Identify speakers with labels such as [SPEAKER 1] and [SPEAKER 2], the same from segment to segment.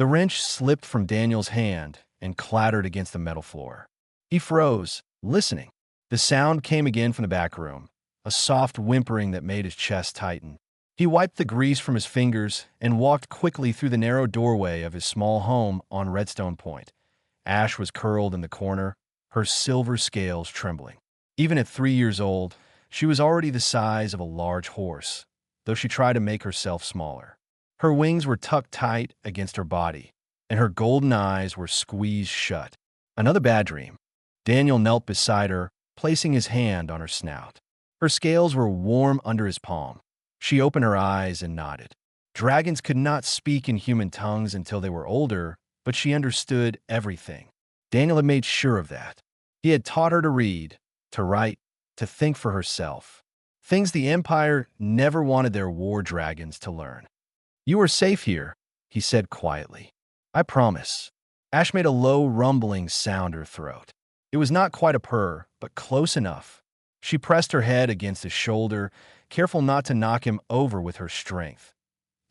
[SPEAKER 1] The wrench slipped from Daniel's hand and clattered against the metal floor. He froze, listening. The sound came again from the back room, a soft whimpering that made his chest tighten. He wiped the grease from his fingers and walked quickly through the narrow doorway of his small home on Redstone Point. Ash was curled in the corner, her silver scales trembling. Even at 3 years old, she was already the size of a large horse, though she tried to make herself smaller. Her wings were tucked tight against her body, and her golden eyes were squeezed shut. Another bad dream. Daniel knelt beside her, placing his hand on her snout. Her scales were warm under his palm. She opened her eyes and nodded. Dragons could not speak in human tongues until they were older, but she understood everything. Daniel had made sure of that. He had taught her to read, to write, to think for herself. Things the Empire never wanted their war dragons to learn. "You are safe here," he said quietly. "I promise." Ash made a low rumbling sound in her throat. It was not quite a purr, but close enough. She pressed her head against his shoulder, careful not to knock him over with her strength.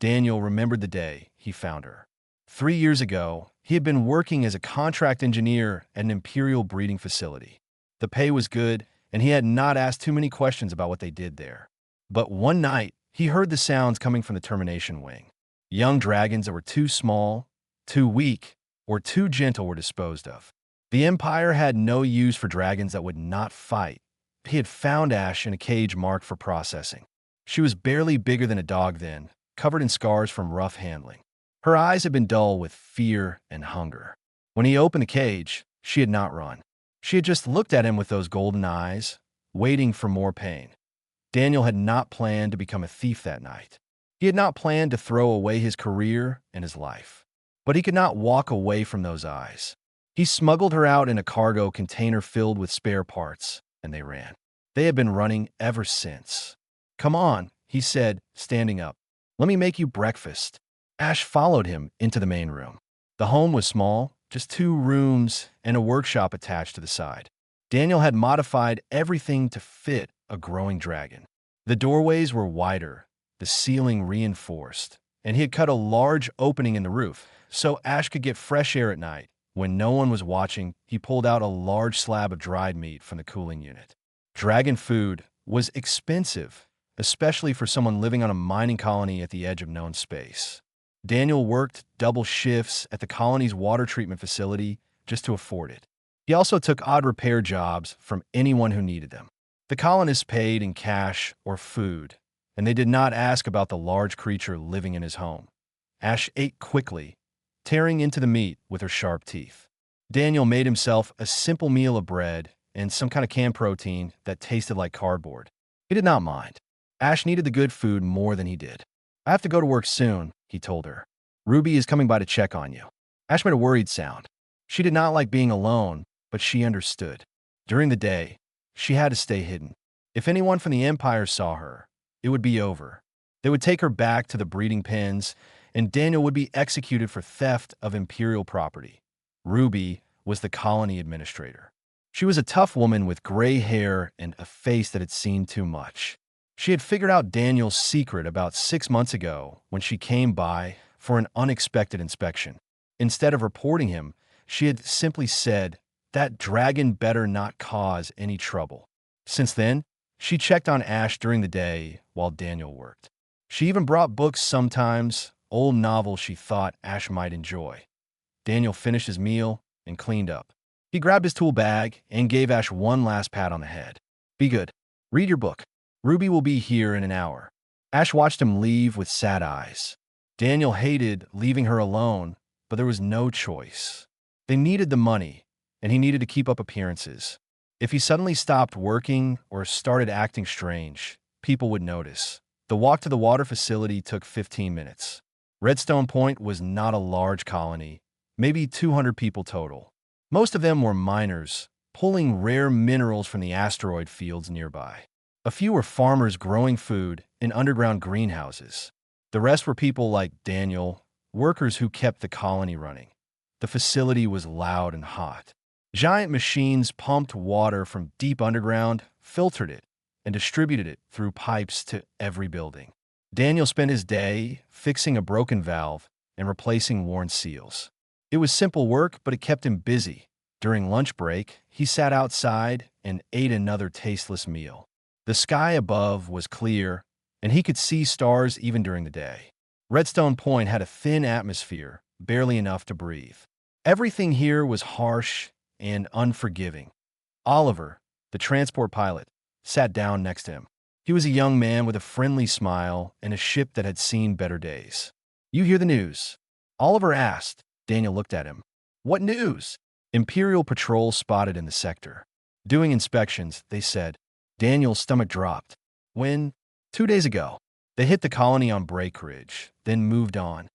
[SPEAKER 1] Daniel remembered the day he found her. 3 years ago, he had been working as a contract engineer at an Imperial breeding facility. The pay was good, and he had not asked too many questions about what they did there. But one night, he heard the sounds coming from the termination wing. Young dragons that were too small, too weak, or too gentle were disposed of. The Empire had no use for dragons that would not fight. He had found Ash in a cage marked for processing. She was barely bigger than a dog then, covered in scars from rough handling. Her eyes had been dull with fear and hunger. When he opened the cage, she had not run. She had just looked at him with those golden eyes, waiting for more pain. Daniel had not planned to become a thief that night. He had not planned to throw away his career and his life. But he could not walk away from those eyes. He smuggled her out in a cargo container filled with spare parts, and they ran. They had been running ever since. "Come on," he said, standing up. "Let me make you breakfast." Ash followed him into the main room. The home was small, just 2 rooms and a workshop attached to the side. Daniel had modified everything to fit a growing dragon. The doorways were wider, the ceiling reinforced, and he had cut a large opening in the roof, so Ash could get fresh air at night. When no one was watching, he pulled out a large slab of dried meat from the cooling unit. Dragon food was expensive, especially for someone living on a mining colony at the edge of known space. Daniel worked double shifts at the colony's water treatment facility just to afford it. He also took odd repair jobs from anyone who needed them. The colonists paid in cash or food, and they did not ask about the large creature living in his home. Ash ate quickly, tearing into the meat with her sharp teeth. Daniel made himself a simple meal of bread and some kind of canned protein that tasted like cardboard. He did not mind. Ash needed the good food more than he did. "I have to go to work soon," he told her. "Ruby is coming by to check on you." Ash made a worried sound. She did not like being alone, but she understood. During the day, she had to stay hidden. If anyone from the Empire saw her, it would be over. They would take her back to the breeding pens, and Daniel would be executed for theft of Imperial property. Ruby was the colony administrator. She was a tough woman with gray hair and a face that had seen too much. She had figured out Daniel's secret about 6 months ago when she came by for an unexpected inspection. Instead of reporting him, she had simply said, "That dragon better not cause any trouble." Since then, she checked on Ash during the day while Daniel worked. She even brought books sometimes, old novels she thought Ash might enjoy. Daniel finished his meal and cleaned up. He grabbed his tool bag and gave Ash one last pat on the head. "Be good. Read your book. Ruby will be here in an hour." Ash watched him leave with sad eyes. Daniel hated leaving her alone, but there was no choice. They needed the money, and he needed to keep up appearances. If he suddenly stopped working or started acting strange, people would notice. The walk to the water facility took 15 minutes. Redstone Point was not a large colony, maybe 200 people total. Most of them were miners, pulling rare minerals from the asteroid fields nearby. A few were farmers growing food in underground greenhouses. The rest were people like Daniel, workers who kept the colony running. The facility was loud and hot. Giant machines pumped water from deep underground, filtered it, and distributed it through pipes to every building. Daniel spent his day fixing a broken valve and replacing worn seals. It was simple work, but it kept him busy. During lunch break, he sat outside and ate another tasteless meal. The sky above was clear, and he could see stars even during the day. Redstone Point had a thin atmosphere, barely enough to breathe. Everything here was harsh and unforgiving. Oliver, the transport pilot, sat down next to him. He was a young man with a friendly smile and a ship that had seen better days. "You hear the news?" Oliver asked. Daniel looked at him. "What news?" "Imperial patrol spotted in the sector. Doing inspections," they said. Daniel's stomach dropped. "When?" "2 days ago. They hit the colony on Breakridge, then moved on."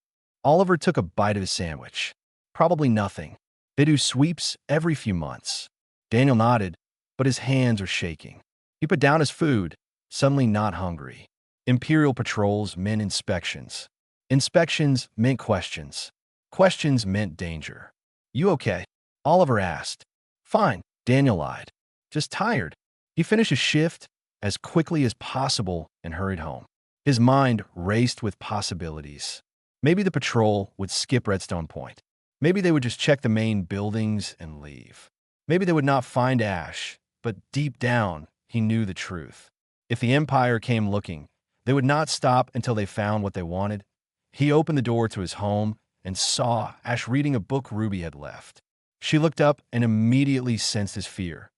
[SPEAKER 1] Oliver took a bite of his sandwich. "Probably nothing. They do sweeps every few months." Daniel nodded, but his hands were shaking. He put down his food, suddenly not hungry. Imperial patrols meant inspections. Inspections meant questions. Questions meant danger. "You okay?" Oliver asked. "Fine," Daniel lied. "Just tired." He finished his shift as quickly as possible and hurried home. His mind raced with possibilities. Maybe the patrol would skip Redstone Point. Maybe they would just check the main buildings and leave. Maybe they would not find Ash, but deep down, he knew the truth. If the Empire came looking, they would not stop until they found what they wanted. He opened the door to his home and saw Ash reading a book Ruby had left. She looked up and immediately sensed his fear.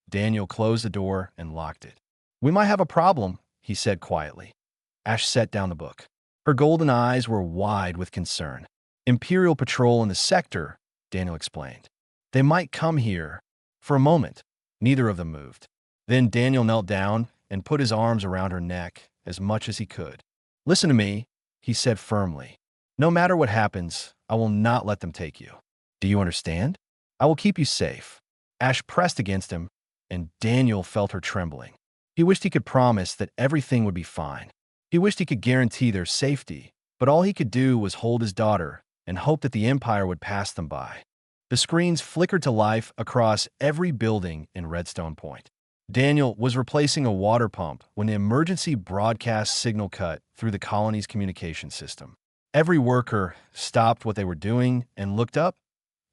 [SPEAKER 1] Daniel closed the door and locked it. "We might have a problem," he said quietly. Ash set down the book. Her golden eyes were wide with concern. "Imperial patrol in the sector," Daniel explained. "They might come here." For a moment, neither of them moved. Then Daniel knelt down and put his arms around her neck as much as he could. "Listen to me," he said firmly. "No matter what happens, I will not let them take you. Do you understand? I will keep you safe." Ash pressed against him, and Daniel felt her trembling. He wished he could promise that everything would be fine. He wished he could guarantee their safety, but all he could do was hold his daughter and hope that the Empire would pass them by. The screens flickered to life across every building in Redstone Point. Daniel was replacing a water pump when the emergency broadcast signal cut through the colony's communication system. Every worker stopped what they were doing and looked up.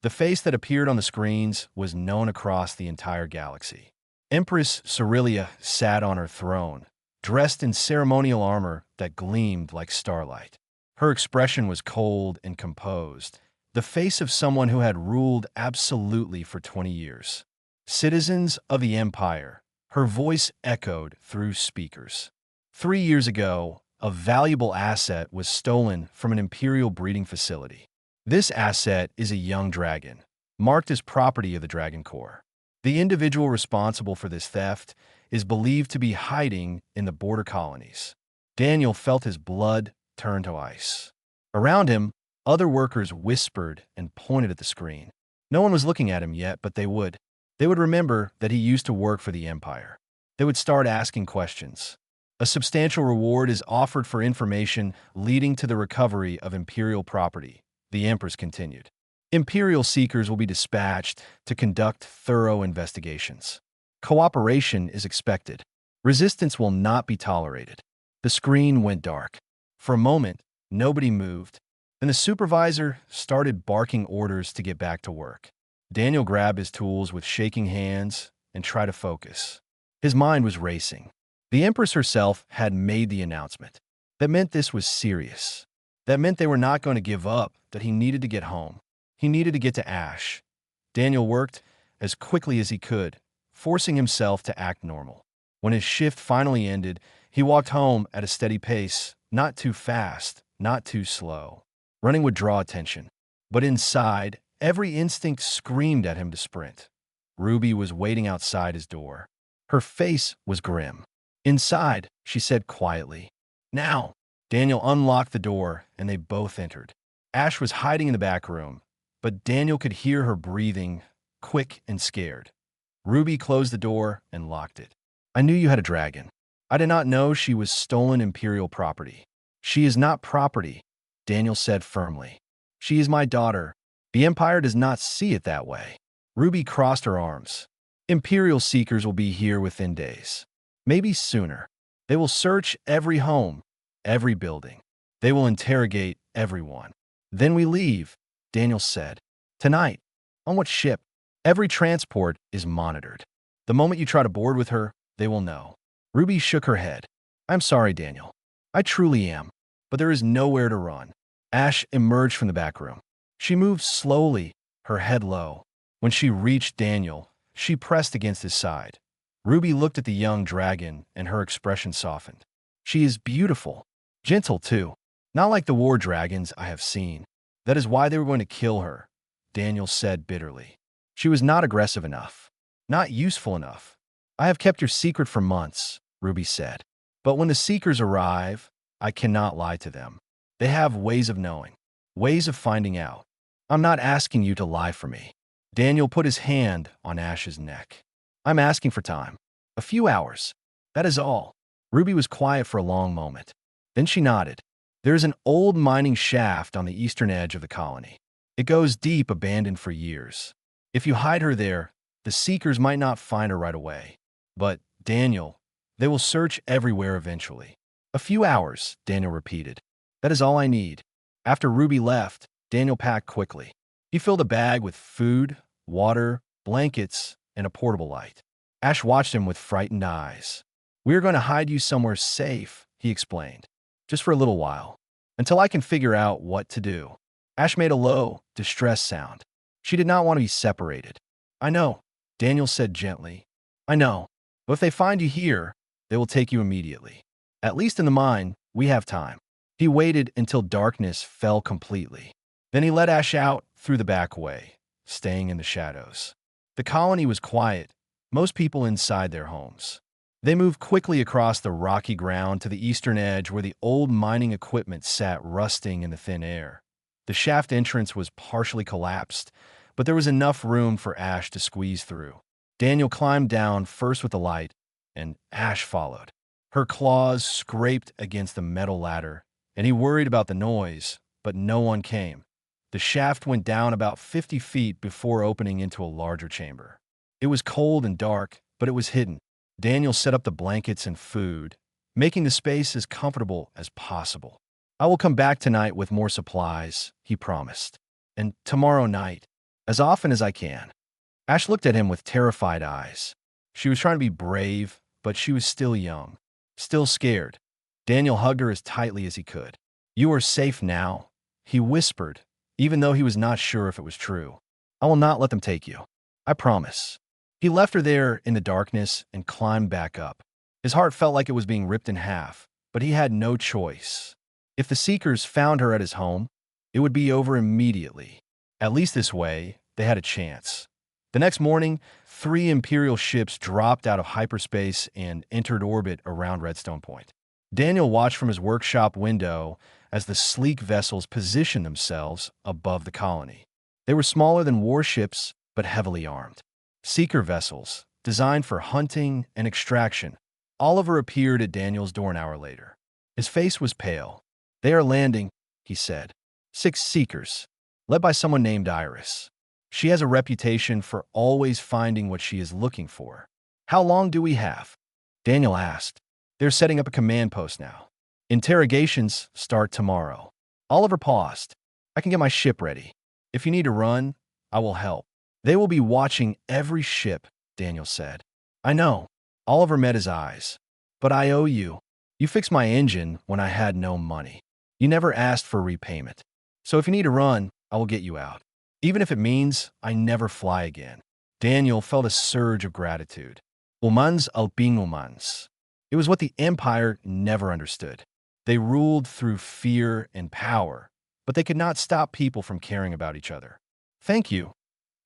[SPEAKER 1] The face that appeared on the screens was known across the entire galaxy. Empress Cerelia sat on her throne, dressed in ceremonial armor that gleamed like starlight. Her expression was cold and composed, the face of someone who had ruled absolutely for 20 years. "Citizens of the Empire," her voice echoed through speakers. 3 years ago, a valuable asset was stolen from an Imperial breeding facility. This asset is a young dragon, marked as property of the Dragon Corps. The individual responsible for this theft is believed to be hiding in the border colonies. Daniel felt his blood turn to ice. Around him, other workers whispered and pointed at the screen. No one was looking at him yet, but they would. They would remember that he used to work for the Empire. They would start asking questions. A substantial reward is offered for information leading to the recovery of Imperial property, the Empress continued. Imperial seekers will be dispatched to conduct thorough investigations. Cooperation is expected. Resistance will not be tolerated. The screen went dark. For a moment, nobody moved. Then the supervisor started barking orders to get back to work. Daniel grabbed his tools with shaking hands and tried to focus. His mind was racing. The Empress herself had made the announcement. That meant this was serious. That meant they were not going to give up, that he needed to get home. He needed to get to Ash. Daniel worked as quickly as he could, forcing himself to act normal. When his shift finally ended, he walked home at a steady pace, not too fast, not too slow. Running would draw attention. But inside, every instinct screamed at him to sprint. Ruby was waiting outside his door. Her face was grim. "Inside," she said quietly. "Now." Daniel unlocked the door, and they both entered. Ash was hiding in the back room, but Daniel could hear her breathing, quick and scared. Ruby closed the door and locked it. "I knew you had a dragon. I did not know she was stolen Imperial property." "She is not property," Daniel said firmly. "She is my daughter. The Empire does not see it that way." Ruby crossed her arms. "Imperial seekers will be here within days. Maybe sooner. They will search every home, every building. They will interrogate everyone. Then we leave, Daniel said. Tonight. On what ship? Every transport is monitored. The moment you try to board with her, they will know. Ruby shook her head. I'm sorry, Daniel. I truly am. But there is nowhere to run. Ash emerged from the back room. She moved slowly, her head low. When she reached Daniel, she pressed against his side. Ruby looked at the young dragon, and her expression softened. She is beautiful. Gentle, too. Not like the war dragons I have seen. That is why they were going to kill her, Daniel said bitterly. She was not aggressive enough. Not useful enough. I have kept your secret for months, Ruby said. But when the Seekers arrive, I cannot lie to them. They have ways of knowing. Ways of finding out. I'm not asking you to lie for me. Daniel put his hand on Ash's neck. I'm asking for time. A few hours. That is all. Ruby was quiet for a long moment. Then she nodded. There is an old mining shaft on the eastern edge of the colony. It goes deep, abandoned for years. If you hide her there, the Seekers might not find her right away. But, Daniel, they will search everywhere eventually. A few hours, Daniel repeated. That is all I need. After Ruby left, Daniel packed quickly. He filled a bag with food, water, blankets, and a portable light. Ash watched him with frightened eyes. We are going to hide you somewhere safe, he explained. Just for a little while. Until I can figure out what to do. Ash made a low, distressed sound. She did not want to be separated. I know, Daniel said gently. I know. But if they find you here, they will take you immediately. At least in the mine, we have time. He waited until darkness fell completely. Then he let Ash out through the back way, staying in the shadows. The colony was quiet, most people inside their homes. They moved quickly across the rocky ground to the eastern edge where the old mining equipment sat rusting in the thin air. The shaft entrance was partially collapsed, but there was enough room for Ash to squeeze through. Daniel climbed down first with the light, and Ash followed. Her claws scraped against the metal ladder, and he worried about the noise, but no one came. The shaft went down about 50 feet before opening into a larger chamber. It was cold and dark, but it was hidden. Daniel set up the blankets and food, making the space as comfortable as possible. I will come back tonight with more supplies, he promised. And tomorrow night, as often as I can. Ash looked at him with terrified eyes. She was trying to be brave, but she was still young, still scared. Daniel hugged her as tightly as he could. You are safe now, he whispered, even though he was not sure if it was true. I will not let them take you. I promise. He left her there in the darkness and climbed back up. His heart felt like it was being ripped in half, but he had no choice. If the Seekers found her at his home, it would be over immediately. At least this way, they had a chance. The next morning, 3 Imperial ships dropped out of hyperspace and entered orbit around Redstone Point. Daniel watched from his workshop window as the sleek vessels positioned themselves above the colony. They were smaller than warships, but heavily armed. Seeker vessels, designed for hunting and extraction. Oliver appeared at Daniel's door an hour later. His face was pale. They are landing, he said. 6 Seekers, led by someone named Iris. She has a reputation for always finding what she is looking for. How long do we have? Daniel asked. They're setting up a command post now. Interrogations start tomorrow. Oliver paused. I can get my ship ready. If you need to run, I will help. They will be watching every ship, Daniel said. I know. Oliver met his eyes. But I owe you. You fixed my engine when I had no money. You never asked for repayment. So if you need to run, I will get you out. Even if it means I never fly again. Daniel felt a surge of gratitude. Humans helping humans. It was what the Empire never understood. They ruled through fear and power, but they could not stop people from caring about each other. Thank you,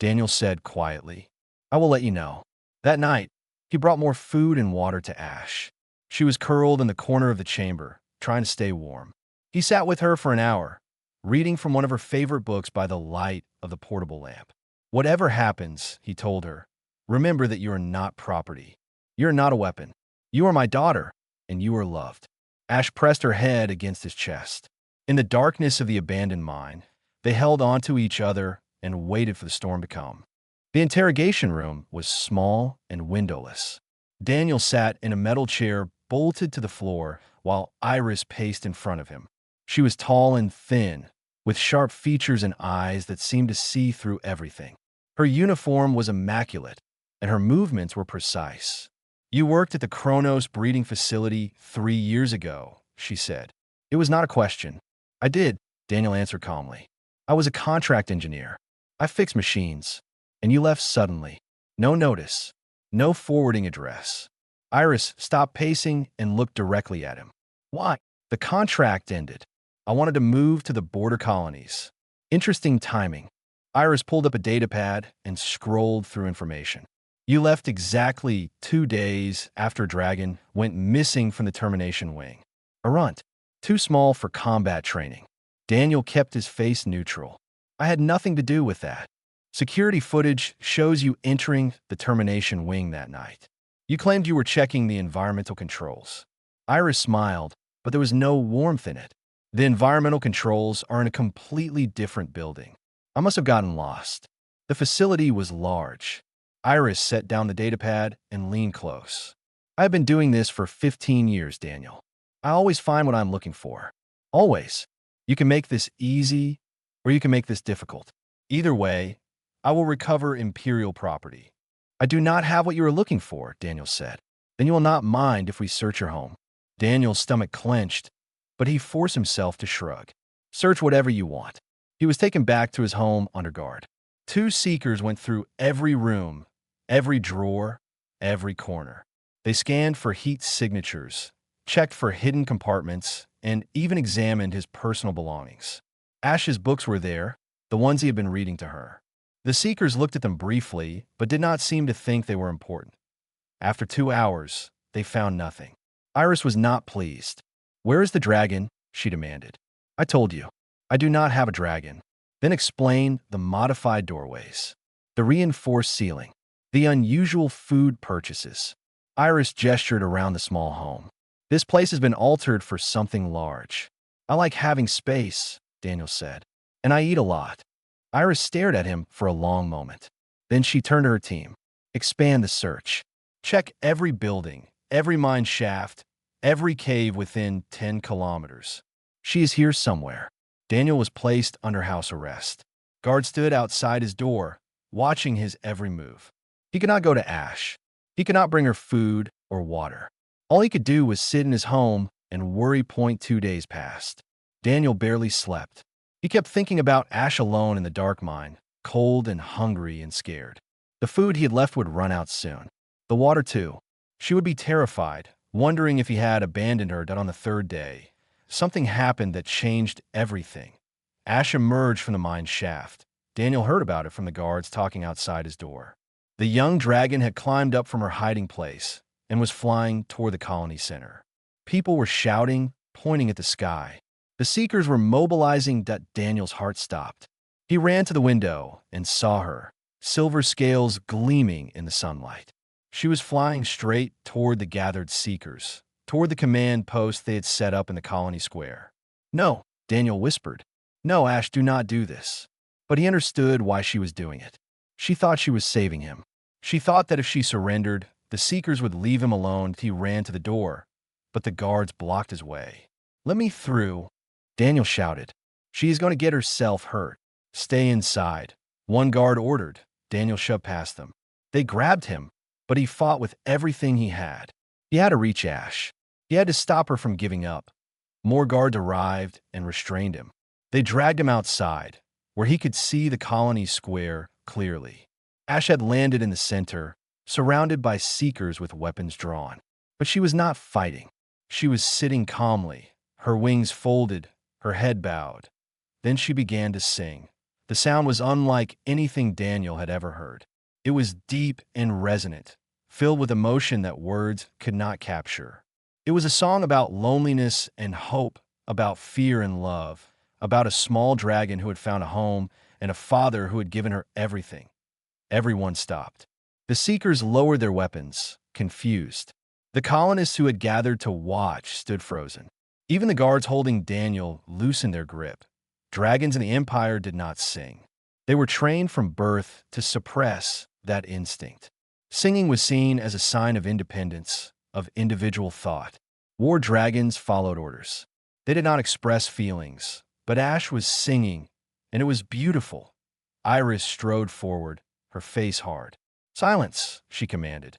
[SPEAKER 1] Daniel said quietly. I will let you know. That night, he brought more food and water to Ash. She was curled in the corner of the chamber, trying to stay warm. He sat with her for an hour, reading from one of her favorite books by the light of the portable lamp. Whatever happens, he told her, remember that you are not property. You are not a weapon. You are my daughter, and you are loved. Ash pressed her head against his chest. In the darkness of the abandoned mine, they held onto each other and waited for the storm to come. The interrogation room was small and windowless. Daniel sat in a metal chair bolted to the floor while Iris paced in front of him. She was tall and thin, with sharp features and eyes that seemed to see through everything. Her uniform was immaculate, and her movements were precise. "You worked at the Kronos breeding facility 3 years ago," she said. It was not a question. "I did," Daniel answered calmly. "I was a contract engineer. I fixed machines. And you left suddenly. No notice. No forwarding address." Iris stopped pacing and looked directly at him. "Why?" "The contract ended. I wanted to move to the border colonies." Interesting timing. Iris pulled up a datapad and scrolled through information. "You left exactly 2 days after Dragon went missing from the termination wing. A runt. Too small for combat training." Daniel kept his face neutral. "I had nothing to do with that. Security footage shows you entering the termination wing that night. You claimed you were checking the environmental controls." Iris smiled, but there was no warmth in it. "The environmental controls are in a completely different building. I must have gotten lost." The facility was large. Iris set down the datapad and leaned close. "I have been doing this for 15 years, Daniel. I always find what I'm looking for. Always. You can make this easy, or you can make this difficult. Either way, I will recover Imperial property." "I do not have what you are looking for," Daniel said. "Then you will not mind if we search your home." Daniel's stomach clenched, but he forced himself to shrug. "Search whatever you want." He was taken back to his home under guard. 2 seekers went through every room, every drawer, every corner. They scanned for heat signatures, checked for hidden compartments, and even examined his personal belongings. Ash's books were there, the ones he had been reading to her. The seekers looked at them briefly, but did not seem to think they were important. After 2 hours, they found nothing. Iris was not pleased. "Where is the dragon?" she demanded. "I told you. I do not have a dragon." Then explain the modified doorways, the reinforced ceiling, the unusual food purchases. Iris gestured around the small home. "This place has been altered for something large." "I like having space," Daniel said, "and I eat a lot." Iris stared at him for a long moment. Then she turned to her team. "Expand the search. Check every building, every mine shaft, every cave within 10 kilometers. She is here somewhere." Daniel was placed under house arrest. Guards stood outside his door, watching his every move. He could not go to Ash. He could not bring her food or water. All he could do was sit in his home and worry. 2 days passed. Daniel barely slept. He kept thinking about Ash alone in the dark mine, cold and hungry and scared. The food he had left would run out soon. The water, too. She would be terrified, wondering if he had abandoned her. That on the 3rd day, something happened that changed everything. Ash emerged from the mine shaft. Daniel heard about it from the guards talking outside his door. The young dragon had climbed up from her hiding place and was flying toward the colony center. People were shouting, pointing at the sky. The seekers were mobilizing. Daniel's heart stopped. He ran to the window and saw her, silver scales gleaming in the sunlight. She was flying straight toward the gathered seekers, toward the command post they had set up in the colony square. "No," Daniel whispered. "No, Ash, do not do this." But he understood why she was doing it. She thought she was saving him. She thought that if she surrendered, the seekers would leave him alone. He ran to the door, but the guards blocked his way. "Let me through," Daniel shouted. "She is going to get herself hurt." "Stay inside," one guard ordered. Daniel shoved past them. They grabbed him, but he fought with everything he had. He had to reach Ash. He had to stop her from giving up. More guards arrived and restrained him. They dragged him outside, where he could see the colony square clearly. Ash had landed in the center, surrounded by seekers with weapons drawn. But she was not fighting. She was sitting calmly, her wings folded, her head bowed. Then she began to sing. The sound was unlike anything Daniel had ever heard. It was deep and resonant, filled with emotion that words could not capture. It was a song about loneliness and hope, about fear and love, about a small dragon who had found a home and a father who had given her everything. Everyone stopped. The seekers lowered their weapons, confused. The colonists who had gathered to watch stood frozen. Even the guards holding Daniel loosened their grip. Dragons in the Empire did not sing. They were trained from birth to suppress that instinct. Singing was seen as a sign of independence, of individual thought. War dragons followed orders. They did not express feelings. But Ash was singing, and it was beautiful. Iris strode forward, her face hard. "Silence," she commanded.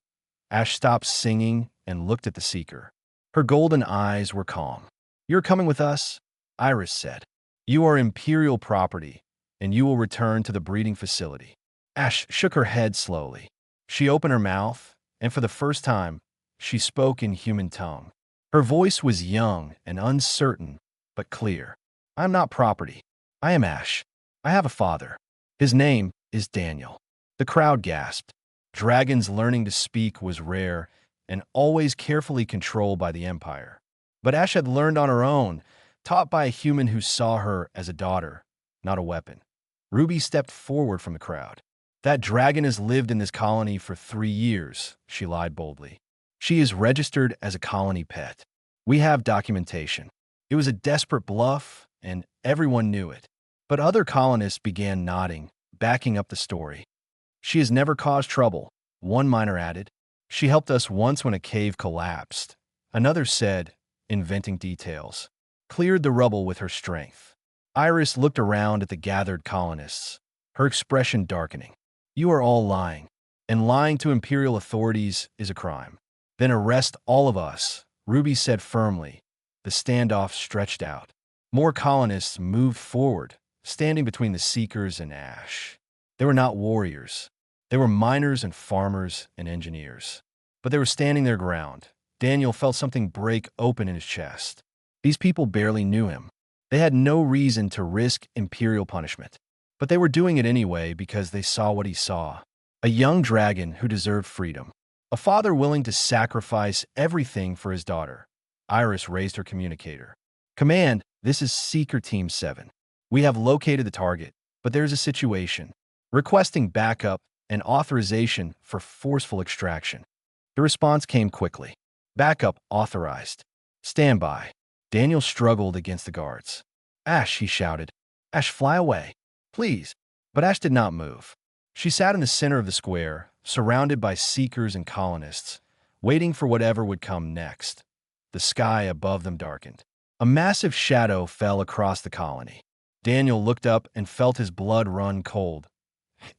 [SPEAKER 1] Ash stopped singing and looked at the seeker. Her golden eyes were calm. "You're coming with us," Iris said. "You are Imperial property, and you will return to the breeding facility." Ash shook her head slowly. She opened her mouth, and for the first time, she spoke in human tongue. Her voice was young and uncertain, but clear. "I am not property. I am Ash. I have a father. His name is Daniel." The crowd gasped. Dragons learning to speak was rare and always carefully controlled by the Empire. But Ash had learned on her own, taught by a human who saw her as a daughter, not a weapon. Ruby stepped forward from the crowd. "That dragon has lived in this colony for 3 years," she lied boldly. "She is registered as a colony pet. We have documentation." It was a desperate bluff, and everyone knew it. But other colonists began nodding, backing up the story. "She has never caused trouble," one miner added. "She helped us once when a cave collapsed." Another said, inventing details, "Cleared the rubble with her strength." Iris looked around at the gathered colonists, her expression darkening. "You are all lying, and lying to Imperial authorities is a crime." "Then arrest all of us," Ruby said firmly. The standoff stretched out. More colonists moved forward, standing between the Seekers and Ash. They were not warriors. They were miners and farmers and engineers. But they were standing their ground. Daniel felt something break open in his chest. These people barely knew him. They had no reason to risk Imperial punishment. But they were doing it anyway because they saw what he saw. A young dragon who deserved freedom. A father willing to sacrifice everything for his daughter. Iris raised her communicator. "Command, this is Seeker Team 7. We have located the target, but there's a situation. Requesting backup and authorization for forceful extraction." The response came quickly. "Backup authorized. Stand by." Daniel struggled against the guards. "Ash," he shouted. "Ash, fly away. Please." But Ash did not move. She sat in the center of the square, surrounded by seekers and colonists, waiting for whatever would come next. The sky above them darkened. A massive shadow fell across the colony. Daniel looked up and felt his blood run cold.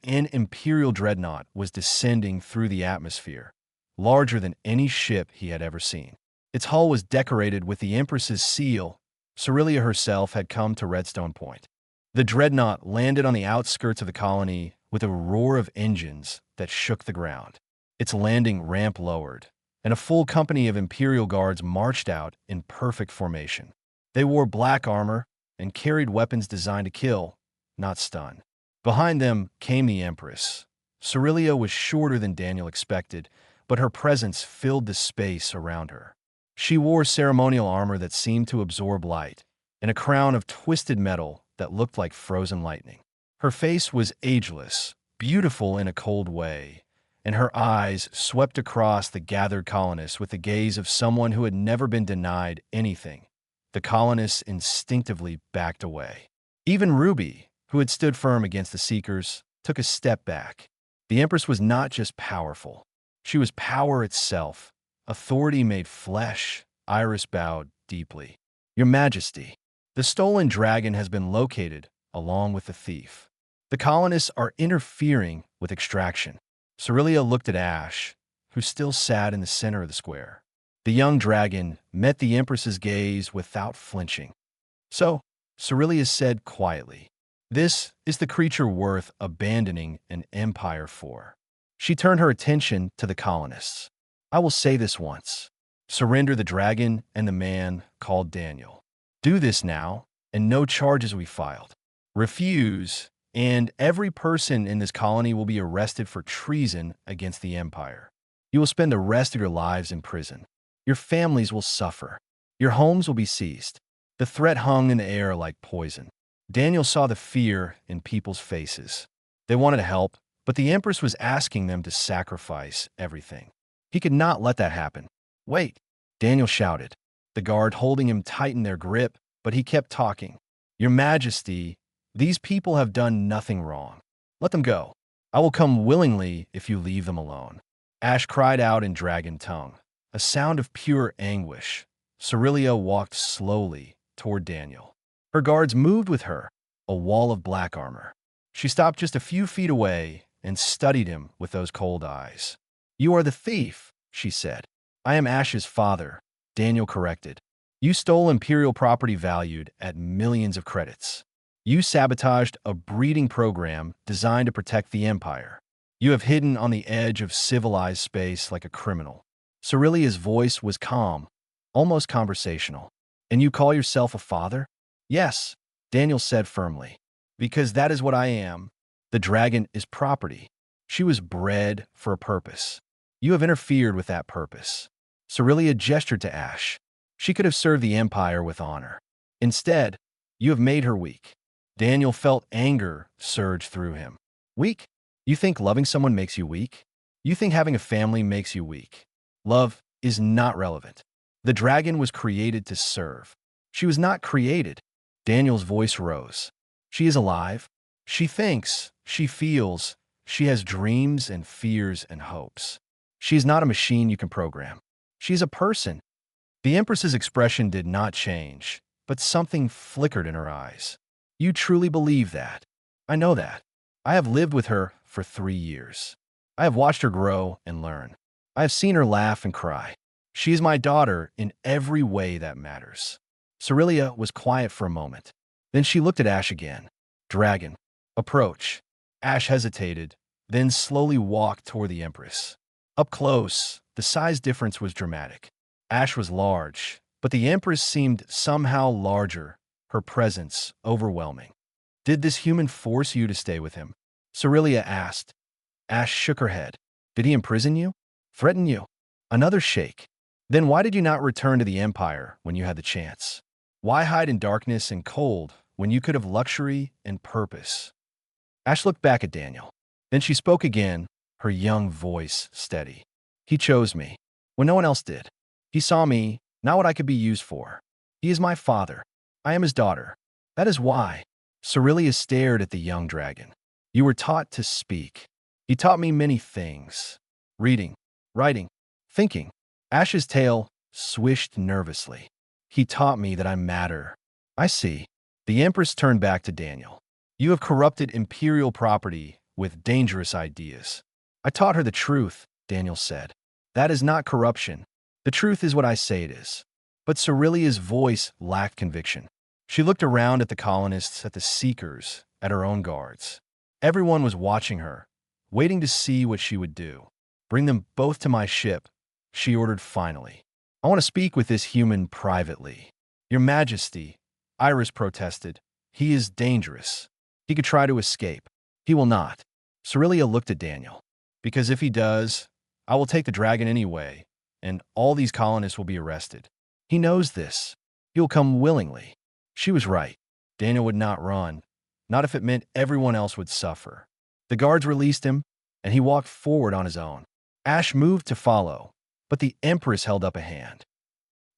[SPEAKER 1] An Imperial dreadnought was descending through the atmosphere, larger than any ship he had ever seen. Its hull was decorated with the Empress's seal. Cerelia herself had come to Redstone Point. The dreadnought landed on the outskirts of the colony with a roar of engines that shook the ground. Its landing ramp lowered, and a full company of Imperial guards marched out in perfect formation. They wore black armor and carried weapons designed to kill, not stun. Behind them came the Empress. Cerelia was shorter than Daniel expected, but her presence filled the space around her. She wore ceremonial armor that seemed to absorb light, and a crown of twisted metal that looked like frozen lightning. Her face was ageless, beautiful in a cold way, and her eyes swept across the gathered colonists with the gaze of someone who had never been denied anything. The colonists instinctively backed away. Even Ruby, who had stood firm against the Seekers, took a step back. The Empress was not just powerful. She was power itself, authority made flesh. Iris bowed deeply. "Your Majesty, the stolen dragon has been located, along with the thief. The colonists are interfering with extraction." Cerelia looked at Ash, who still sat in the center of the square. The young dragon met the Empress's gaze without flinching. "So," Cerelia said quietly, "this is the creature worth abandoning an empire for." She turned her attention to the colonists. "I will say this once. Surrender the dragon and the man called Daniel. Do this now, and no charges will be filed. Refuse, and every person in this colony will be arrested for treason against the Empire. You will spend the rest of your lives in prison. Your families will suffer. Your homes will be seized." The threat hung in the air like poison. Daniel saw the fear in people's faces. They wanted to help, but the Empress was asking them to sacrifice everything. He could not let that happen. "Wait," Daniel shouted. The guard holding him tightened their grip, but he kept talking. "Your Majesty, these people have done nothing wrong. Let them go. I will come willingly if you leave them alone." Ash cried out in dragon tongue, a sound of pure anguish. Cerelia walked slowly toward Daniel. Her guards moved with her, a wall of black armor. She stopped just a few feet away and studied him with those cold eyes. "You are the thief," she said. "I am Ash's father," Daniel corrected. "You stole Imperial property valued at millions of credits. You sabotaged a breeding program designed to protect the Empire. You have hidden on the edge of civilized space like a criminal." Cerilia's voice was calm, almost conversational. "And you call yourself a father?" "Yes," Daniel said firmly. "Because that is what I am. The dragon is property. She was bred for a purpose. You have interfered with that purpose." Cerilia gestured to Ash. She could have served the Empire with honor. Instead, you have made her weak. Daniel felt anger surge through him. Weak? You think loving someone makes you weak? You think having a family makes you weak? Love is not relevant. The dragon was created to serve. She was not created. Daniel's voice rose. She is alive. She thinks. She feels. She has dreams and fears and hopes. She is not a machine you can program. She is a person. The Empress's expression did not change, but something flickered in her eyes. "You truly believe that?" "I know that. I have lived with her for 3 years. I have watched her grow and learn. I have seen her laugh and cry. She is my daughter in every way that matters." Cerilia was quiet for a moment. Then she looked at Ash again. "Dragon, approach." Ash hesitated, then slowly walked toward the Empress. Up close, the size difference was dramatic. Ash was large, but the Empress seemed somehow larger, her presence overwhelming. "Did this human force you to stay with him?" Cerilia asked. Ash shook her head. "Did he imprison you? Threaten you?" Another shake. "Then why did you not return to the Empire when you had the chance? Why hide in darkness and cold when you could have luxury and purpose?" Ash looked back at Daniel. Then she spoke again, her young voice steady. "He chose me, when no one else did. He saw me, not what I could be used for. He is my father. I am his daughter. That is why." Cerilia stared at the young dragon. "You were taught to speak. He taught me many things. Reading, writing, thinking." Ash's tail swished nervously. "He taught me that I matter." "I see." The Empress turned back to Daniel. "You have corrupted Imperial property with dangerous ideas." "I taught her the truth," Daniel said. "That is not corruption. The truth is what I say it is." But Cerilia's voice lacked conviction. She looked around at the colonists, at the Seekers, at her own guards. Everyone was watching her, waiting to see what she would do. "Bring them both to my ship," she ordered finally. "I want to speak with this human privately." "Your Majesty," Iris protested, "he is dangerous. He could try to escape." "He will not." Cerilia looked at Daniel. "Because if he does, I will take the dragon anyway, and all these colonists will be arrested. He knows this. He will come willingly." She was right. Daniel would not run, not if it meant everyone else would suffer. The guards released him, and he walked forward on his own. Ash moved to follow, but the Empress held up a hand.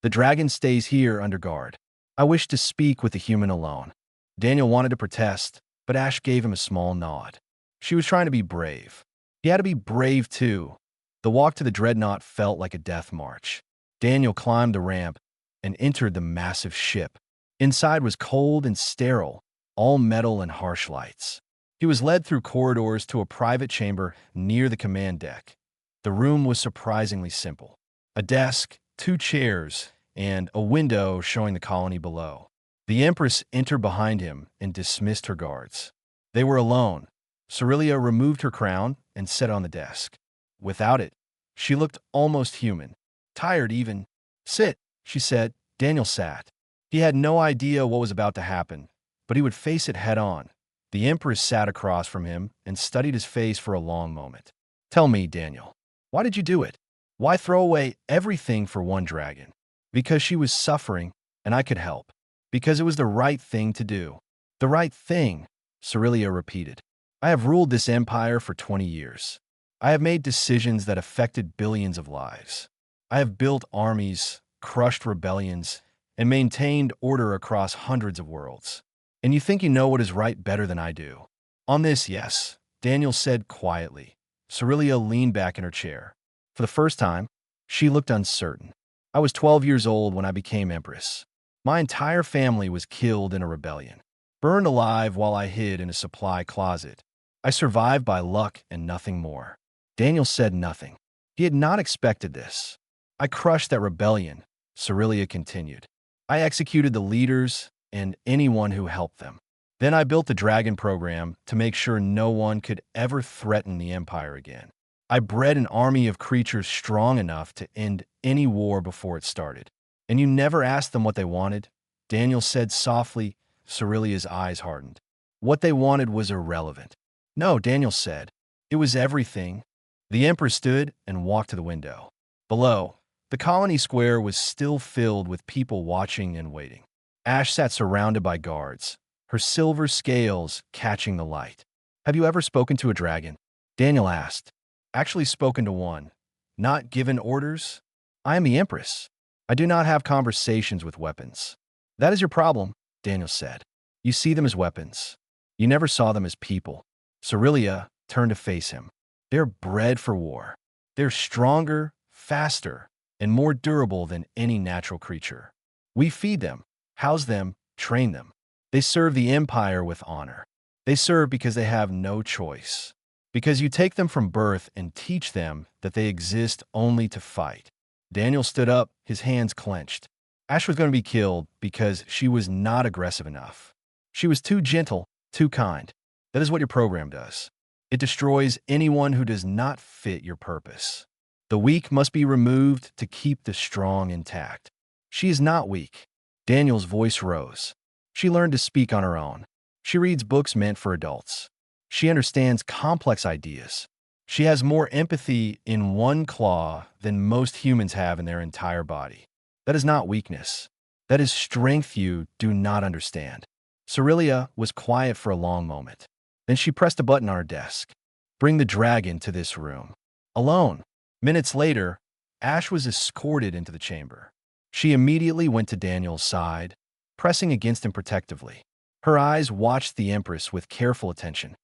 [SPEAKER 1] "The dragon stays here under guard. I wish to speak with the human alone." Daniel wanted to protest, but Ash gave him a small nod. She was trying to be brave. He had to be brave too. The walk to the dreadnought felt like a death march. Daniel climbed the ramp and entered the massive ship. Inside was cold and sterile, all metal and harsh lights. He was led through corridors to a private chamber near the command deck. The room was surprisingly simple. A desk, 2 chairs, and a window showing the colony below. The Empress entered behind him and dismissed her guards. They were alone. Cerilia removed her crown and set it on the desk. Without it, she looked almost human, tired even. "Sit," she said. Daniel sat. He had no idea what was about to happen, but he would face it head on. The Empress sat across from him and studied his face for a long moment. "Tell me, Daniel, why did you do it? Why throw away everything for one dragon?" "Because she was suffering, and I could help. Because it was the right thing to do." "The right thing," Cerilia repeated. "I have ruled this empire for 20 years. I have made decisions that affected billions of lives. I have built armies, crushed rebellions, and maintained order across hundreds of worlds. And you think you know what is right better than I do?" "On this, yes," Daniel said quietly. Cerilia leaned back in her chair. For the first time, she looked uncertain. "I was 12 years old when I became Empress. My entire family was killed in a rebellion, burned alive while I hid in a supply closet. I survived by luck and nothing more. Daniel said nothing. He had not expected this. I crushed that rebellion, Cerelia continued. I executed the leaders and anyone who helped them. Then I built the dragon program to make sure no one could ever threaten the Empire again. I bred an army of creatures strong enough to end any war before it started. And you never asked them what they wanted? Daniel said softly. Cerelia's eyes hardened. What they wanted was irrelevant. No, Daniel said. It was everything. The Empress stood and walked to the window. Below, the colony square was still filled with people watching and waiting. Ash sat surrounded by guards, her silver scales catching the light. Have you ever spoken to a dragon? Daniel asked. Actually spoken to one. Not given orders? I am the Empress. I do not have conversations with weapons. That is your problem, Daniel said. You see them as weapons. You never saw them as people. Cerelia turned to face him. They're bred for war. They're stronger, faster, and more durable than any natural creature. We feed them, house them, train them. They serve the Empire with honor. They serve because they have no choice. Because you take them from birth and teach them that they exist only to fight. Daniel stood up, his hands clenched. Ash was going to be killed because she was not aggressive enough. She was too gentle, too kind. That is what your program does. It destroys anyone who does not fit your purpose. The weak must be removed to keep the strong intact. She is not weak. Daniel's voice rose. She learned to speak on her own. She reads books meant for adults. She understands complex ideas. She has more empathy in one claw than most humans have in their entire body. That is not weakness. That is strength you do not understand. Cerelia was quiet for a long moment. Then she pressed a button on her desk. Bring the dragon to this room. Alone. Minutes later, Ash was escorted into the chamber. She immediately went to Daniel's side, pressing against him protectively. Her eyes watched the Empress with careful attention.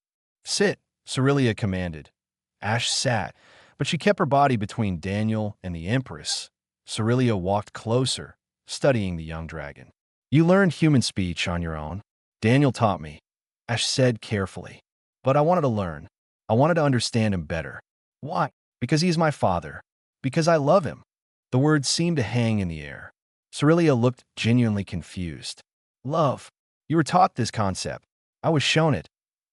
[SPEAKER 1] Sit, Cerelia commanded. Ash sat, but she kept her body between Daniel and the Empress. Cerelia walked closer, studying the young dragon. You learned human speech on your own. Daniel taught me, Ash said carefully. But I wanted to learn. I wanted to understand him better. Why? Because he is my father. Because I love him. The words seemed to hang in the air. Cerelia looked genuinely confused. Love. You were taught this concept. I was shown it.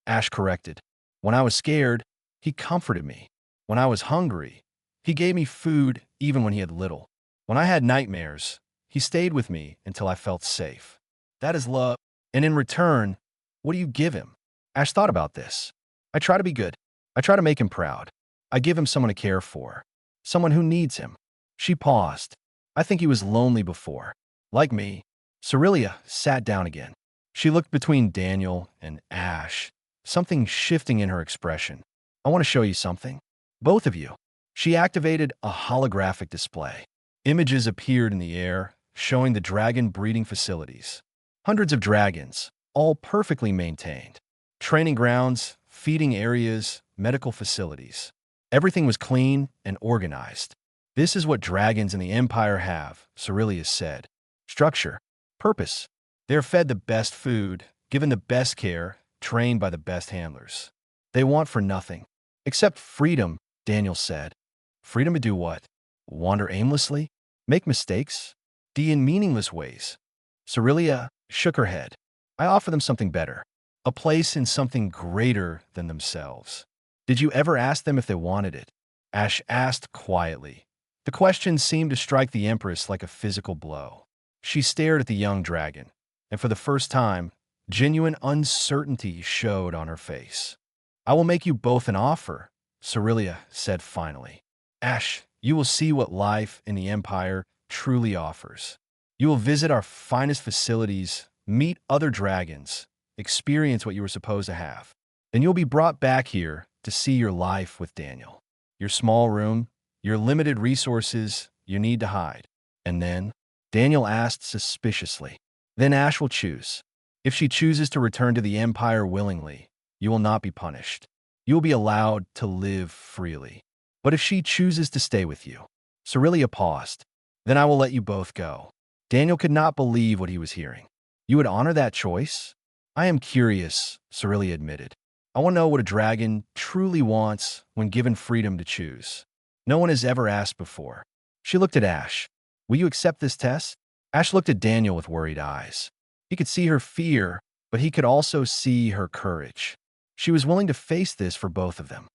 [SPEAKER 1] Ash corrected. When I was scared, he comforted me. When I was hungry, he gave me food even when he had little. When I had nightmares, he stayed with me until I felt safe. That is love. And in return, what do you give him? Ash thought about this. I try to be good. I try to make him proud. I give him someone to care for. Someone who needs him. She paused. I think he was lonely before. Like me. Cerelia sat down again. She looked between Daniel and Ash, something shifting in her expression. I want to show you something. Both of you. She activated a holographic display. Images appeared in the air, showing the dragon breeding facilities. Hundreds of dragons, all perfectly maintained. Training grounds, feeding areas, medical facilities. Everything was clean and organized. This is what dragons in the Empire have, Cerelia said. Structure. Purpose. They're fed the best food, given the best care, trained by the best handlers. They want for nothing. Except freedom, Daniel said. Freedom to do what? Wander aimlessly? Make mistakes? In meaningless ways? Cerelia shook her head. I offer them something better. A place in something greater than themselves. Did you ever ask them if they wanted it? Ash asked quietly. The question seemed to strike the Empress like a physical blow. She stared at the young dragon, and for the first time, genuine uncertainty showed on her face. I will make you both an offer, Cerelia said finally. Ash, you will see what life in the Empire truly offers. You will visit our finest facilities, meet other dragons, experience what you were supposed to have. Then you'll be brought back here to see your life with Daniel. Your small room, your limited resources, you need to hide. And then, Daniel asked suspiciously, then Ash will choose. If she chooses to return to the Empire willingly, you will not be punished. You will be allowed to live freely. But if she chooses to stay with you, Cerelia paused, then I will let you both go. Daniel could not believe what he was hearing. You would honor that choice? I am curious, Cerelia admitted. I want to know what a dragon truly wants when given freedom to choose. No one has ever asked before. She looked at Ash. Will you accept this test? Ash looked at Daniel with worried eyes. He could see her fear, but he could also see her courage. She was willing to face this for both of them.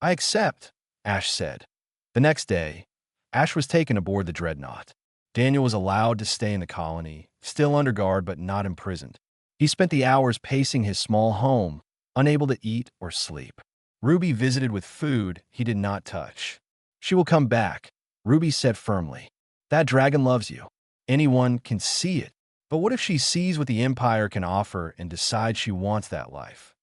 [SPEAKER 1] I accept, Ash said. The next day, Ash was taken aboard the dreadnought. Daniel was allowed to stay in the colony, still under guard but not imprisoned. He spent the hours pacing his small home, unable to eat or sleep. Ruby visited with food he did not touch. She will come back, Ruby said firmly. That dragon loves you. Anyone can see it. But what if she sees what the Empire can offer and decides she wants that life?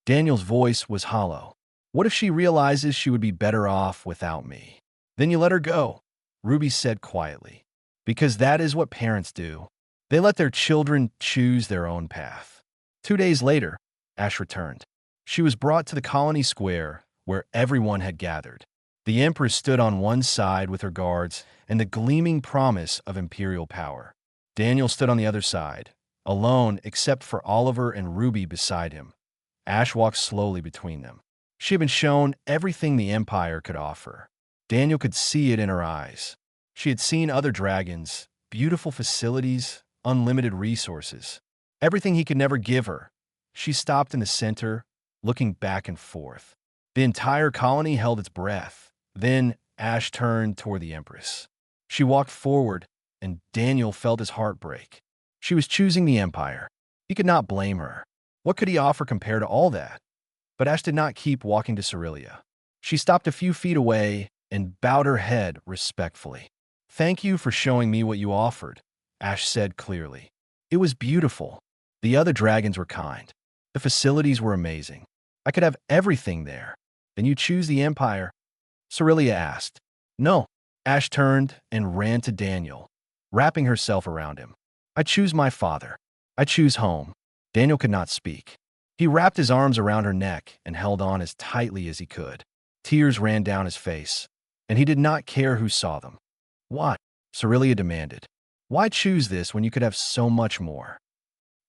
[SPEAKER 1] Daniel's voice was hollow. What if she realizes she would be better off without me? Then you let her go, Ruby said quietly. Because that is what parents do. They let their children choose their own path. 2 days later, Ash returned. She was brought to the colony square where everyone had gathered. The Empress stood on one side with her guards and the gleaming promise of imperial power. Daniel stood on the other side, alone except for Oliver and Ruby beside him. Ash walked slowly between them. She had been shown everything the Empire could offer. Daniel could see it in her eyes. She had seen other dragons, beautiful facilities, unlimited resources. Everything he could never give her. She stopped in the center, looking back and forth. The entire colony held its breath. Then Ash turned toward the Empress. She walked forward, and Daniel felt his heart break. She was choosing the Empire. He could not blame her. What could he offer compared to all that? But Ash did not keep walking to Cerelia. She stopped a few feet away and bowed her head respectfully. Thank you for showing me what you offered, Ash said clearly. It was beautiful. The other dragons were kind. The facilities were amazing. I could have everything there. Then you choose the Empire? Cerelia asked. No. Ash turned and ran to Daniel, wrapping herself around him. I choose my father. I choose home. Daniel could not speak. He wrapped his arms around her neck and held on as tightly as he could. Tears ran down his face, and he did not care who saw them. What? Cerelia demanded. Why choose this when you could have so much more?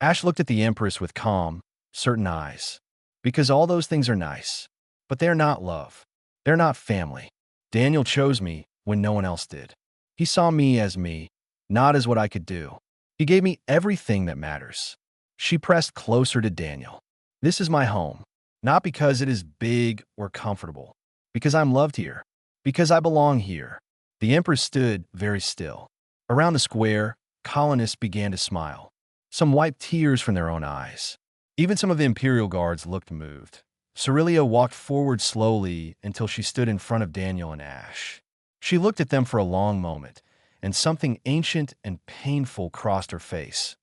[SPEAKER 1] Ash looked at the Empress with calm, certain eyes. Because all those things are nice, but they're not love. They're not family. Daniel chose me when no one else did. He saw me as me, not as what I could do. He gave me everything that matters. She pressed closer to Daniel. This is my home, not because it is big or comfortable, because I'm loved here, because I belong here. The Empress stood very still. Around the square, colonists began to smile. Some wiped tears from their own eyes. Even some of the Imperial guards looked moved. Cerelia walked forward slowly until she stood in front of Daniel and Ash. She looked at them for a long moment, and something ancient and painful crossed her face.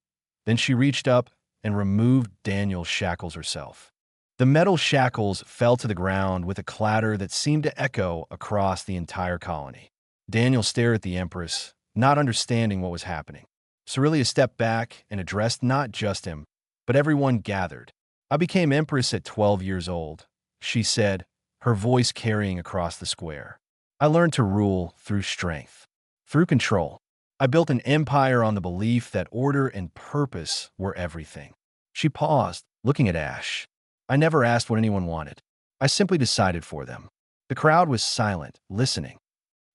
[SPEAKER 1] Then she reached up and removed Daniel's shackles herself. The metal shackles fell to the ground with a clatter that seemed to echo across the entire colony. Daniel stared at the Empress, not understanding what was happening. Cerelia stepped back and addressed not just him, but everyone gathered. I became Empress at 12 years old, she said, her voice carrying across the square. I learned to rule through strength, through control. I built an empire on the belief that order and purpose were everything. She paused, looking at Ash. I never asked what anyone wanted. I simply decided for them. The crowd was silent, listening.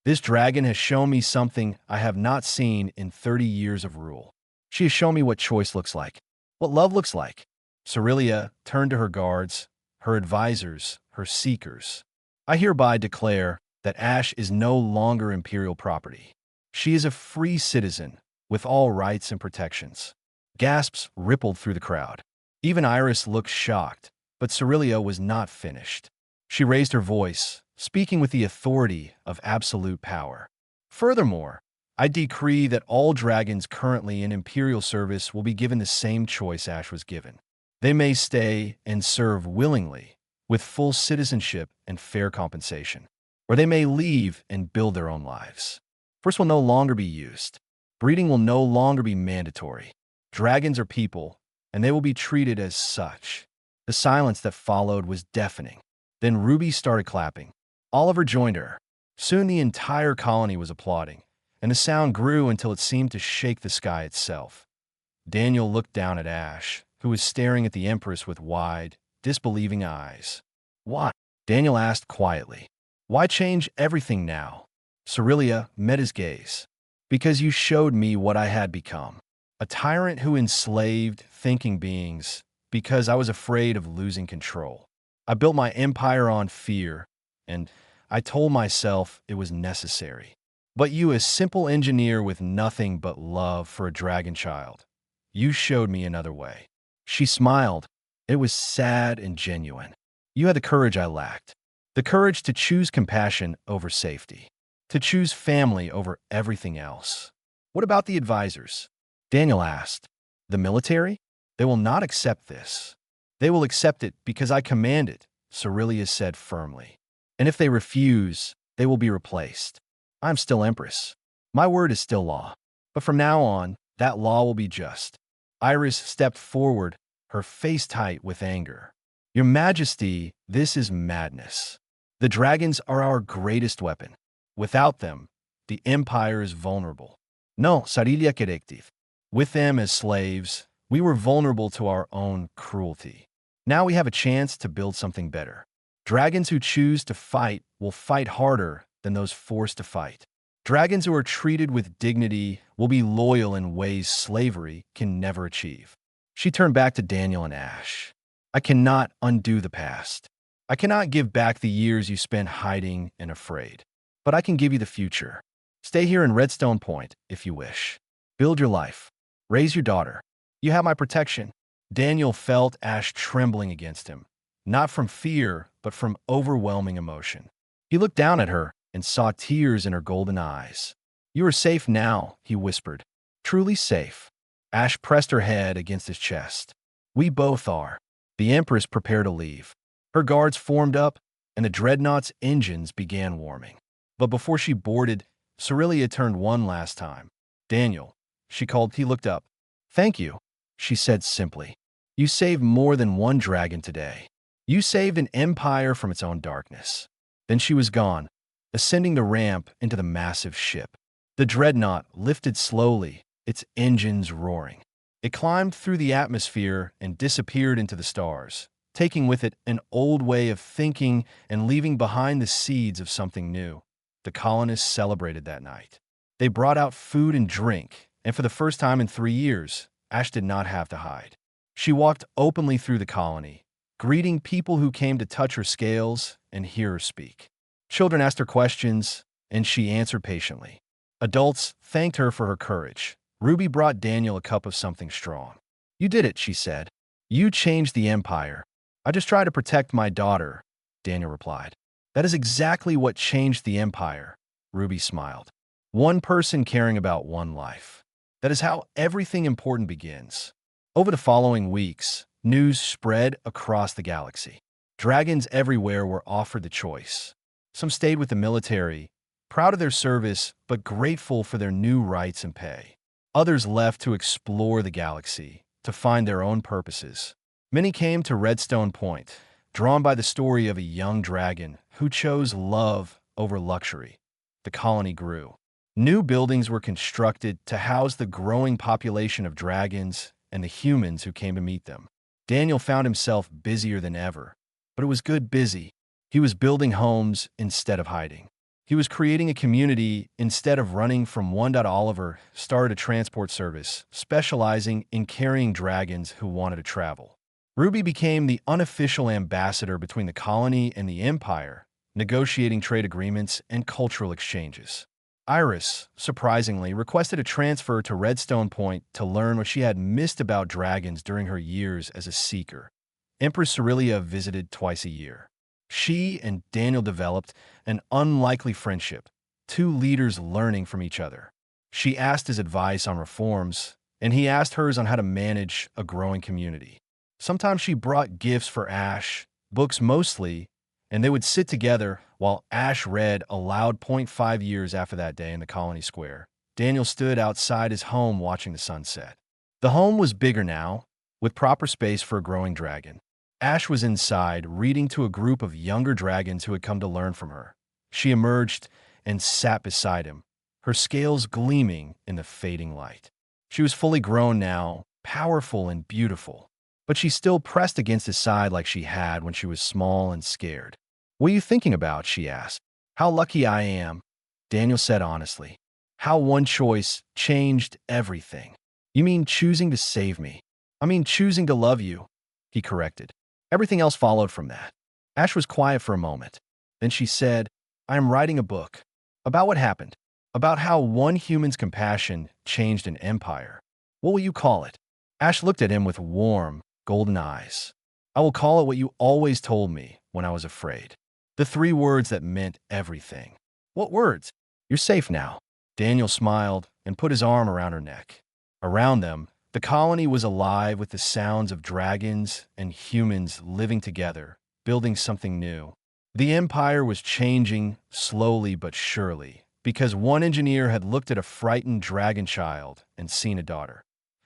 [SPEAKER 1] This dragon has shown me something I have not seen in 30 years of rule. She has shown me what choice looks like, what love looks like. Cerelia turned to her guards, her advisors, her seekers. I hereby declare that Ash is no longer Imperial property. She is a free citizen with all rights and protections. Gasps rippled through the crowd. Even Iris looked shocked, but Cerelia was not finished. She raised her voice, speaking with the authority of absolute power. Furthermore, I decree that all dragons currently in Imperial service will be given the same choice Ash was given. They may stay and serve willingly, with full citizenship and fair compensation, or they may leave and build their own lives. Force will no longer be used. Breeding will no longer be mandatory. Dragons are people, and they will be treated as such. The silence that followed was deafening. Then Ruby started clapping. Oliver joined her. Soon the entire colony was applauding, and the sound grew until it seemed to shake the sky itself. Daniel looked down at Ash, who was staring at the Empress with wide, disbelieving eyes. "Why?" Daniel asked quietly. "Why change everything now?" Cerelia met his gaze. "Because you showed me what I had become. A tyrant who enslaved thinking beings, because I was afraid of losing control. I built my empire on fear, and I told myself it was necessary. But you, a simple engineer with nothing but love for a dragon child, you showed me another way." She smiled. It was sad and genuine. "You had the courage I lacked. The courage to choose compassion over safety. To choose family over everything else." "What about the advisors?" Daniel asked. "The military? They will not accept this." "They will accept it because I command it," Cerelia said firmly. "And if they refuse, they will be replaced. I'm still Empress. My word is still law. But from now on, that law will be just." Iris stepped forward, her face tight with anger. "Your Majesty, this is madness. The dragons are our greatest weapon. Without them, the Empire is vulnerable." "No, sería corrective. With them as slaves, we were vulnerable to our own cruelty. Now we have a chance to build something better. Dragons who choose to fight will fight harder than those forced to fight. Dragons who are treated with dignity will be loyal in ways slavery can never achieve." She turned back to Daniel and Ash. "I cannot undo the past. I cannot give back the years you spent hiding and afraid. But I can give you the future. Stay here in Redstone Point if you wish. Build your life. Raise your daughter. You have my protection." Daniel felt Ash trembling against him, not from fear, but from overwhelming emotion. He looked down at her and saw tears in her golden eyes. "You are safe now," he whispered. "Truly safe." Ash pressed her head against his chest. "We both are." The Empress prepared to leave. Her guards formed up, and the Dreadnought's engines began warming. But before she boarded, Cerelia turned one last time. "Daniel," she called. He looked up. "Thank you," she said simply. "You saved more than one dragon today. You saved an empire from its own darkness." Then she was gone, ascending the ramp into the massive ship. The Dreadnought lifted slowly, its engines roaring. It climbed through the atmosphere and disappeared into the stars, taking with it an old way of thinking and leaving behind the seeds of something new. The colonists celebrated that night. They brought out food and drink, and for the first time in 3 years, Ash did not have to hide. She walked openly through the colony, greeting people who came to touch her scales and hear her speak. Children asked her questions, and she answered patiently. Adults thanked her for her courage. Ruby brought Daniel a cup of something strong. "You did it," she said. "You changed the Empire." "I just try to protect my daughter," Daniel replied. "That is exactly what changed the Empire," Ruby smiled. "One person caring about one life. That is how everything important begins." Over the following weeks, news spread across the galaxy. Dragons everywhere were offered the choice. Some stayed with the military, proud of their service but grateful for their new rights and pay. Others left to explore the galaxy, to find their own purposes. Many came to Redstone Point, drawn by the story of a young dragon who chose love over luxury. The colony grew. New buildings were constructed to house the growing population of dragons and the humans who came to meet them. Daniel found himself busier than ever, but it was good busy. He was building homes instead of hiding. He was creating a community instead of running from one. Oliver started a transport service, specializing in carrying dragons who wanted to travel. Ruby became the unofficial ambassador between the colony and the Empire, negotiating trade agreements and cultural exchanges. Iris, surprisingly, requested a transfer to Redstone Point to learn what she had missed about dragons during her years as a seeker. Empress Cerelia visited twice a year. She and Daniel developed an unlikely friendship, two leaders learning from each other. She asked his advice on reforms, and he asked hers on how to manage a growing community. Sometimes she brought gifts for Ash, books mostly, and they would sit together while Ash read aloud. 5 years after that day in the colony square, Daniel stood outside his home watching the sunset. The home was bigger now, with proper space for a growing dragon. Ash was inside, reading to a group of younger dragons who had come to learn from her. She emerged and sat beside him, her scales gleaming in the fading light. She was fully grown now, powerful and beautiful, but she still pressed against his side like she had when she was small and scared. "What are you thinking about?" she asked. "How lucky I am," Daniel said honestly. "How one choice changed everything." "You mean choosing to save me?" "I mean choosing to love you," he corrected. Everything else followed from that. Ash was quiet for a moment. Then she said, "I am writing a book about what happened, about how one human's compassion changed an empire. What will you call it?" Ash looked at him with warm, golden eyes. "I will call it what you always told me when I was afraid." The three words that meant everything. "What words?" "You're safe now." Daniel smiled and put his arm around her neck. Around them, the colony was alive with the sounds of dragons and humans living together, building something new. The empire was changing slowly but surely, because one engineer had looked at a frightened dragon child and seen a daughter.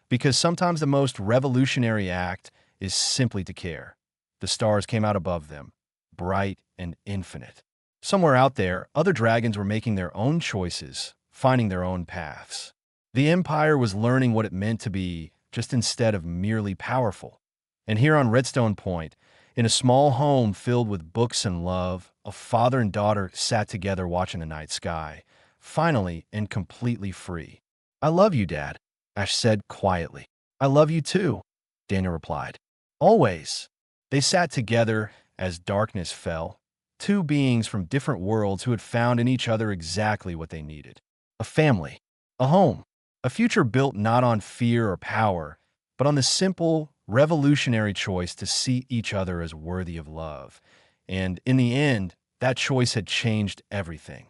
[SPEAKER 1] Because sometimes the most revolutionary act is simply to care. The stars came out above them, bright and infinite. Somewhere out there, other dragons were making their own choices, finding their own paths. The Empire was learning what it meant to be, just instead of merely powerful. And here on Redstone Point, in a small home filled with books and love, a father and daughter sat together watching the night sky, finally and completely free. "I love you, Dad," Ash said quietly. "I love you too," Daniel replied. "Always." They sat together as darkness fell, two beings from different worlds who had found in each other exactly what they needed. A family, a home, a future built not on fear or power, but on the simple, revolutionary choice to see each other as worthy of love. And in the end, that choice had changed everything.